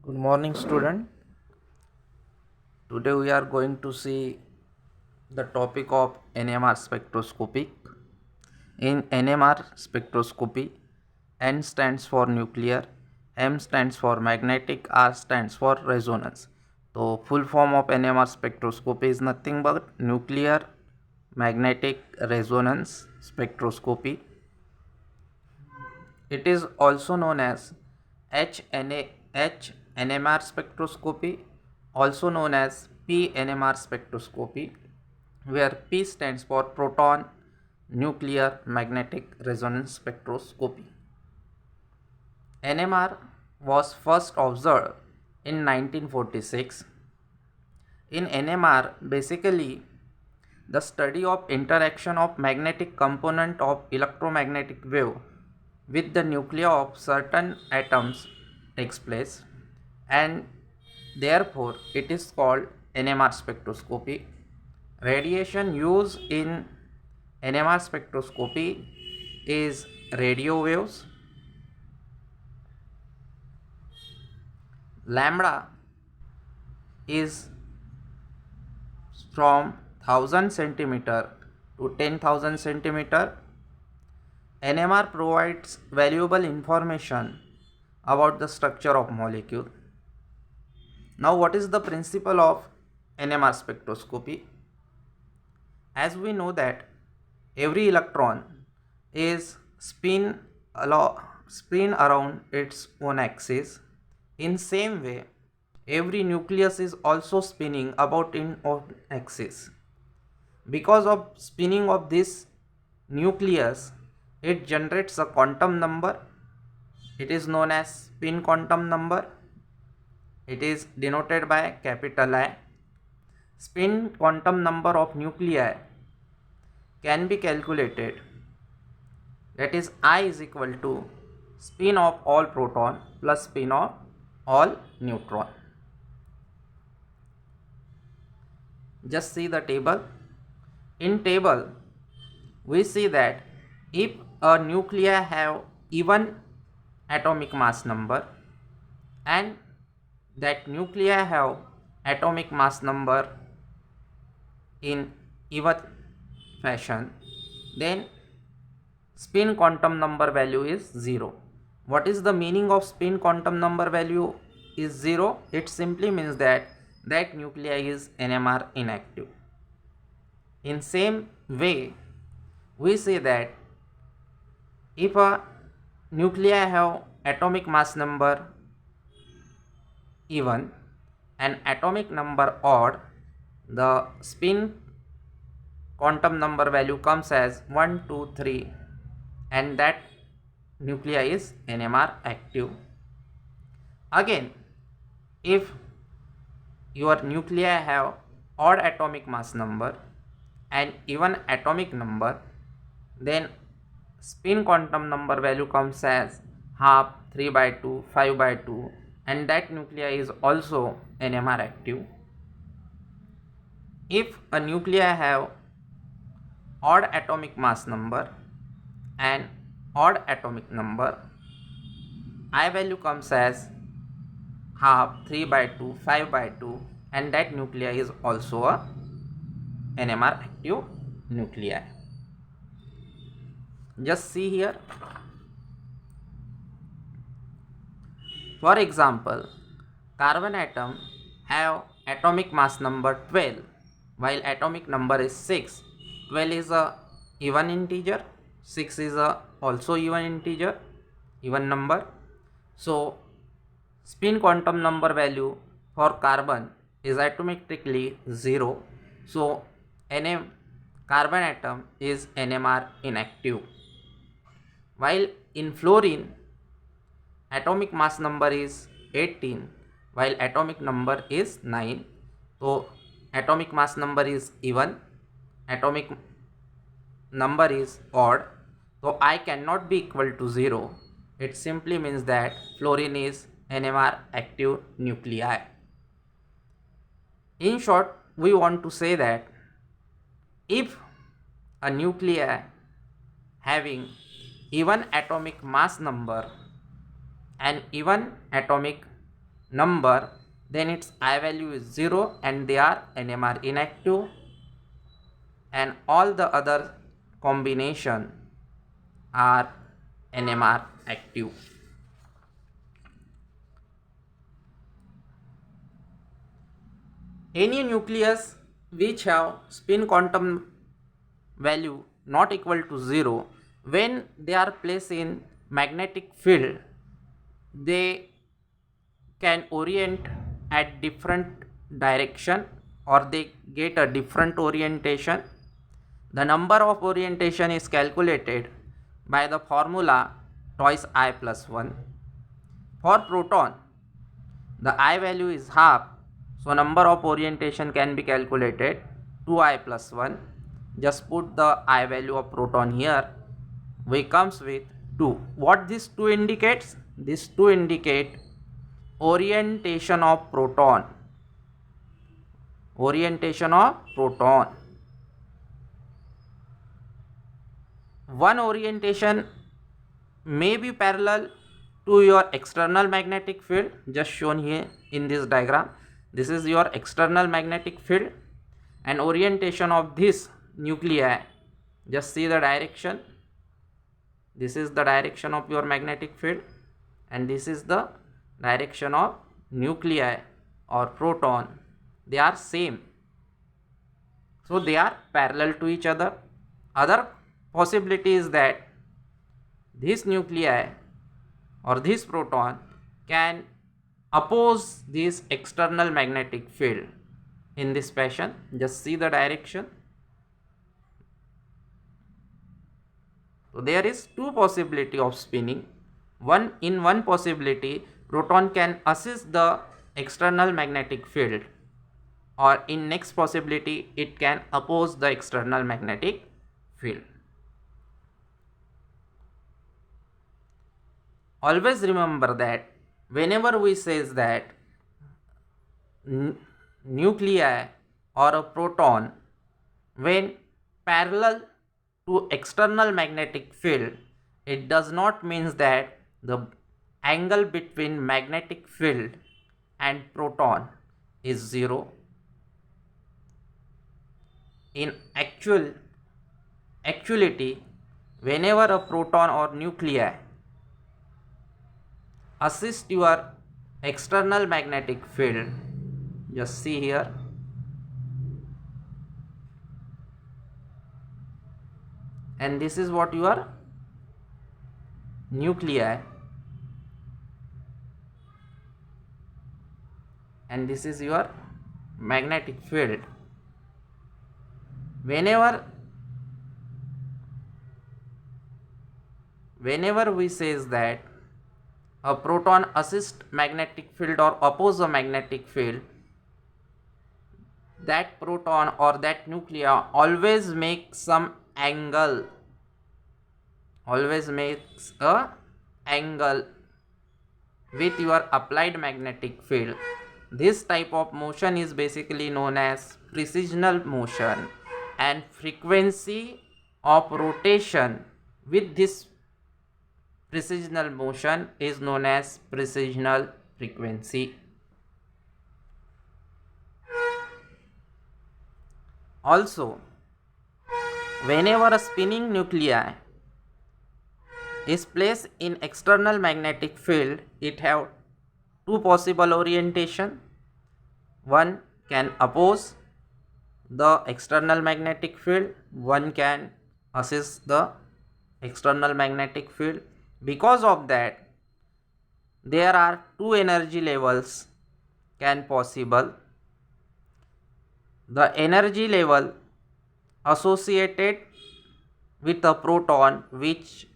Good morning, student. Today we are going to see the topic of NMR spectroscopy. In NMR spectroscopy, N stands for nuclear, M stands for magnetic, R stands for resonance. So, full form of NMR spectroscopy is nothing but nuclear magnetic resonance spectroscopy. It is also known as HNMR spectroscopy, also known as PNMR spectroscopy, where P stands for proton nuclear magnetic resonance spectroscopy. NMR was first observed in 1946. In NMR, basically the study of interaction of magnetic component of electromagnetic wave with the nuclei of certain atoms takes place, and therefore it is called NMR spectroscopy. Radiation used in NMR spectroscopy is radio waves. Lambda is from 1000 centimeter to 10,000 centimeter. NMR provides valuable information about the structure of molecule. Now, what is the principle of NMR spectroscopy? As we know that every electron is spin around its own axis. In same way, every nucleus is also spinning about its own axis. Because of spinning of this nucleus, it generates a quantum number. It is known as spin quantum number. It is denoted by capital I. Spin quantum number of nuclei can be calculated. That is, I is equal to spin of all proton plus spin of all neutron. Just see the table. In table, we see that if a nuclei have even atomic mass number and that nuclei have atomic mass number in even fashion, then spin quantum number value is 0. What is the meaning of spin quantum number value is 0? It simply means that nuclei is NMR inactive. In same way, we say that if a nuclei have atomic mass number even and atomic number odd, the spin quantum number value comes as 1, 2, 3, and that nuclei is NMR active. Again, if your nuclei have odd atomic mass number and even atomic number, then spin quantum number value comes as half, 3 by 2, 5 by 2, and that nuclei is also NMR active. If a nuclei have odd atomic mass number and odd atomic number, I value comes as half, 3 by 2, 5 by 2, and that nuclei is also a NMR active nuclei. Just see here. For example, carbon atom have atomic mass number 12 while atomic number is 6. 12 is a even integer, 6 is a also even integer, even number. So spin quantum number value for carbon is atomically 0. So carbon atom is NMR inactive. While in fluorine, atomic mass number is 18 while atomic number is 9. So atomic mass number is even, atomic number is odd. So I cannot be equal to 0. It simply means that fluorine is NMR active nuclei. In short, we want to say that if a nuclei having even atomic mass number and even atomic number, then its I value is 0 and they are NMR inactive, and all the other combination are NMR active. Any nucleus which have spin quantum value not equal to 0, when they are placed in magnetic field, they can orient at different direction or they get a different orientation. The number of orientation is calculated by the formula twice I plus 1. For proton, the I value is half, so number of orientation can be calculated 2I plus 1. Just put the I value of proton here. We comes with 2. What this 2 indicates? This 2 indicate orientation of proton. Orientation of proton. One orientation may be parallel to your external magnetic field, just shown here in this diagram. This is your external magnetic field, and orientation of this nuclei, just see the direction. This is the direction of your magnetic field and this is the direction of nuclei or proton. They are same, so they are parallel to each other. Other possibility is that this nuclei or this proton can oppose this external magnetic field in this fashion. Just see the direction. So there is two possibility of spinning. One possibility, proton can assist the external magnetic field, or in next possibility it can oppose the external magnetic field. Always remember that whenever we says that nuclei or a proton when parallel to external magnetic field, it does not mean that the angle between magnetic field and proton is 0. In actuality, whenever a proton or nuclei assist your external magnetic field, just see here, and this is what your nuclei and this is your magnetic field. Whenever we says that a proton assist magnetic field or oppose a magnetic field, that proton or that nuclei always makes some angle, always makes a angle with your applied magnetic field. This type of motion is basically known as precisional motion, and frequency of rotation with this precisional motion is known as precisional frequency. Also, whenever a spinning nuclei is placed in external magnetic field, it have two possible orientation. One can oppose the external magnetic field, one can assist the external magnetic field. Because of that, there are two energy levels can possible. The energy level associated with a proton which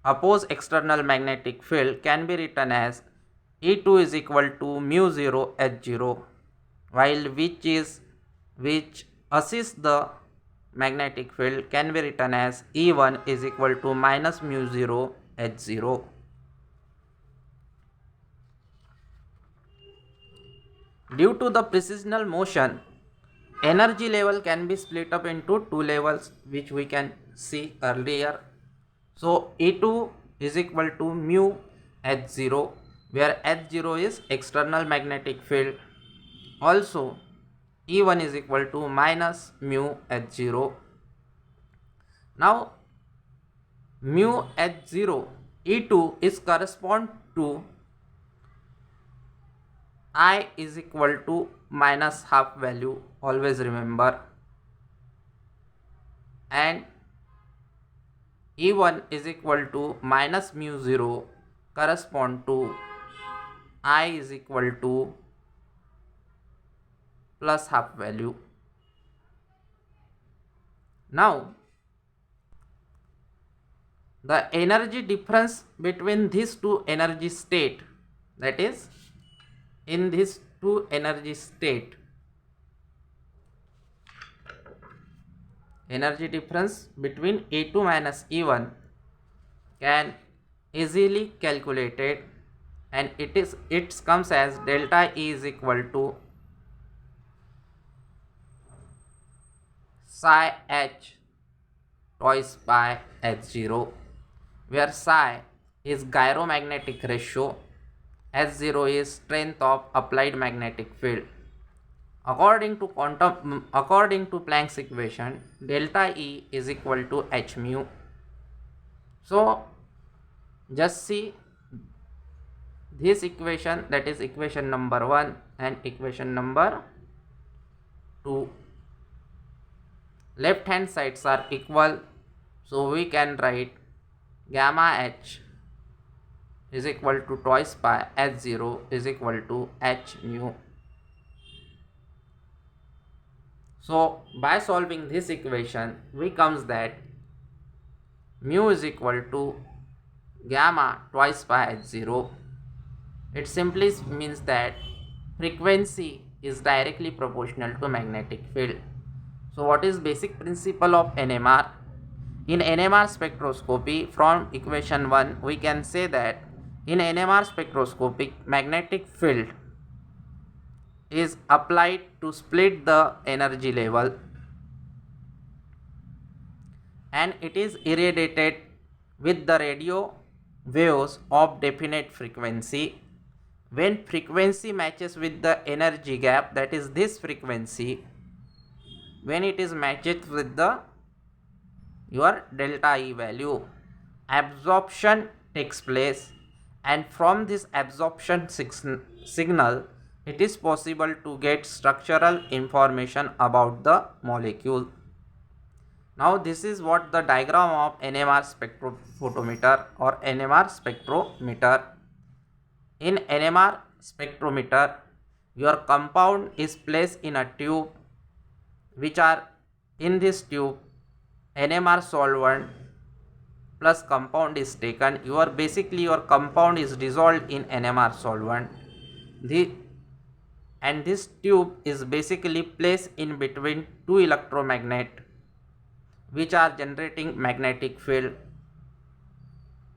oppose external magnetic field can be written as E2 is equal to mu 0 h0, while which assists the magnetic field can be written as E1 is equal to minus mu 0 h0. Due to the precisional motion, energy level can be split up into two levels, which we can see earlier. So E2 is equal to mu h0, where H0 is external magnetic field. Also, E1 is equal to minus mu H0. Now, mu H0 E2 is correspond to I is equal to minus half value, always remember, and E1 is equal to minus mu 0 correspond to I is equal to plus half value. Now, the energy difference between these two energy state, that is, in these two energy state, energy difference between E2 minus E1 can easily calculated, and it comes as delta E is equal to psi h twice pi h0, where psi is gyromagnetic ratio, h0 is strength of applied magnetic field. According to Planck's equation, delta E is equal to h mu. So just see this equation, that is equation number 1 and equation number 2. Left hand sides are equal, so we can write gamma h is equal to twice pi h0 is equal to h mu. So by solving this equation, we comes that mu is equal to gamma twice pi h0. It simply means that frequency is directly proportional to magnetic field. So what is basic principle of NMR? In NMR spectroscopy, from equation 1 we can say that in NMR spectroscopy, magnetic field is applied to split the energy level, and it is irradiated with the radio waves of definite frequency. When frequency matches with the energy gap, that is this frequency, when it is matched with the your delta E value, absorption takes place, and from this absorption signal it is possible to get structural information about the molecule. Now this is what the diagram of NMR spectrophotometer or NMR spectrometer. In NMR spectrometer, your compound is placed in a tube, which are in this tube NMR solvent plus compound is taken. Basically your compound is dissolved in NMR solvent. And this tube is basically placed in between two electromagnet which are generating magnetic field.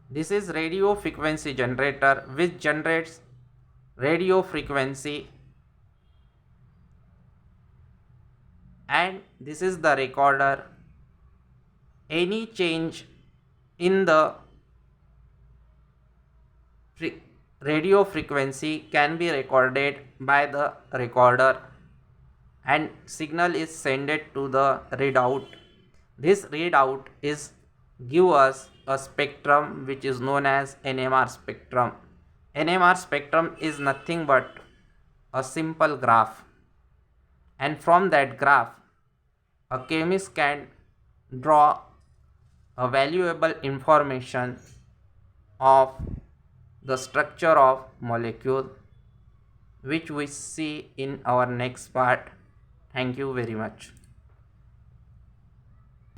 This is radio frequency generator which generates radio frequency, and this is the recorder. Any change in the radio frequency can be recorded by the recorder, and signal is sent to the readout. This readout is give us a spectrum which is known as NMR spectrum. NMR spectrum is nothing but a simple graph, and from that graph a chemist can draw a valuable information of the structure of molecule, which we see in our next part. Thank you very much.